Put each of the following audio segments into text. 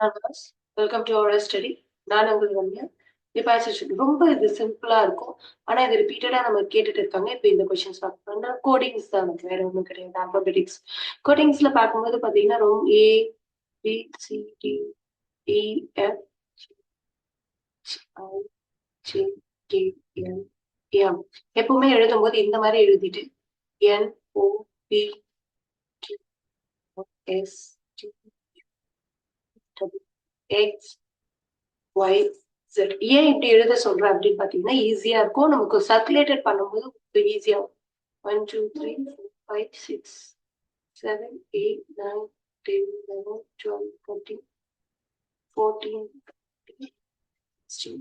Hellos welcome to our study. நான் உங்களுக்கு வந்து டிபாசிஷன் ரொம்ப இது சிம்பிளா இருக்கும். ஆனா இது ரிப்பீட்டடா நம்ம கேட்டுட்டு இருக்காங்க. இப்போ இந்த கொஸ்டின்ஸ் பார்க்கணும்னா கோடிங்ஸ் தான், நமக்கு வேற ஒன்றும் கிடையாது. ஆல்பபெட்டிக்ஸ் கோடிங்ஸ்ல பார்க்கும்போது பார்த்தீங்கன்னா ரொம்ப ABCDEF GHIJKLM எப்பவுமே எழுதும்போது இந்த மாதிரி எழுதிட்டு NOPQRSTUVX Y Z. ஏன் இப்படி எழுத சொல்றேன் அப்படின்னு பாத்தீங்கன்னா ஈஸியா இருக்கும். நமக்கு சர்க்குலேட்டட் பண்ணும்போது ஈஸியா இருக்கும். 1 2 3 4 5 6 7 8 9 10 11 12 13 14 16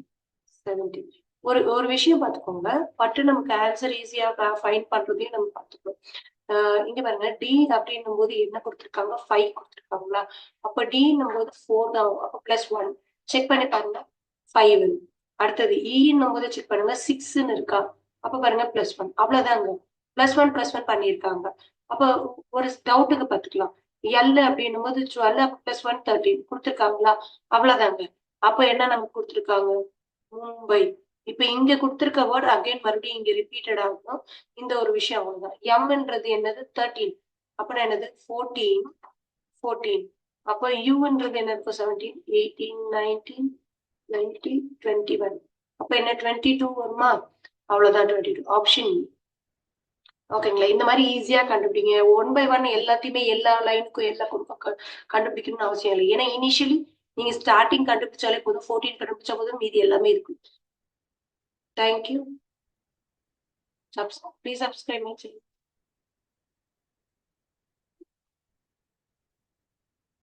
17. ஒரு ஒரு விஷயம் பார்த்துக்கோங்க. பட்டு நமக்கு ஆன்சர் ஈஸியா ஃபைண்ட் பண்றதையும் நம்ம பார்த்துக்கணும். இங்க பாருங்க, டி அப்படின்னும் போது என்ன கொடுத்துருக்காங்க, 5 கொடுத்துருக்காங்களா? அப்ப டின்னும் போது 4 தான். அப்ப +1 செக் பண்ணி பாருங்க, 5. அடுத்தது ஈன்னும் போது செக் பண்ணுங்க, 6ன்னு இருக்கா? அப்ப பாருங்க +1. அவ்வளவுதாங்க. +1 பண்ணியிருக்காங்க. அப்ப ஒரு டவுட்டுக்கு பார்த்துக்கலாம். எல் அப்படின்னும் போது 12 +1 13 கொடுத்துருக்காங்களா? அவ்வளவுதாங்க. அப்ப என்ன நமக்கு கொடுத்துருக்காங்க, மும்பை. இப்ப இங்க கொடுத்திருக்க வேர்ட் அகைன் மறுபடியும் இங்க ரிப்பீட்டட் ஆகும். இந்த ஒரு விஷயம் அவ்வளவுதான். எம்ன்றது என்னது, 13. அப்படின்னா என்னது, 14 14. அப்ப யூன்றது என்ன இருக்கும், 17 18 19 20 21. அப்ப என்ன 22 வருமா? அவ்வளவுதான் 22. ஆப்ஷன் இ. ஓகேங்களா? இந்த மாதிரி ஈஸியா கண்டுபிடிங்க. 1 பை 1 எல்லாத்தையுமே எல்லா லைனுக்கும் எல்லா குரூப்புக்கும் கண்டுபிடிக்கணும்னு அவசியம் இல்லை. ஏன்னா இனிஷியலி நீங்க ஸ்டார்டிங் கண்டுபிடிச்சாலே போதும், 14 கண்டுபிடிச்சா போதும், மீதி எல்லாமே இருக்கு. Thank you. Please subscribe my channel.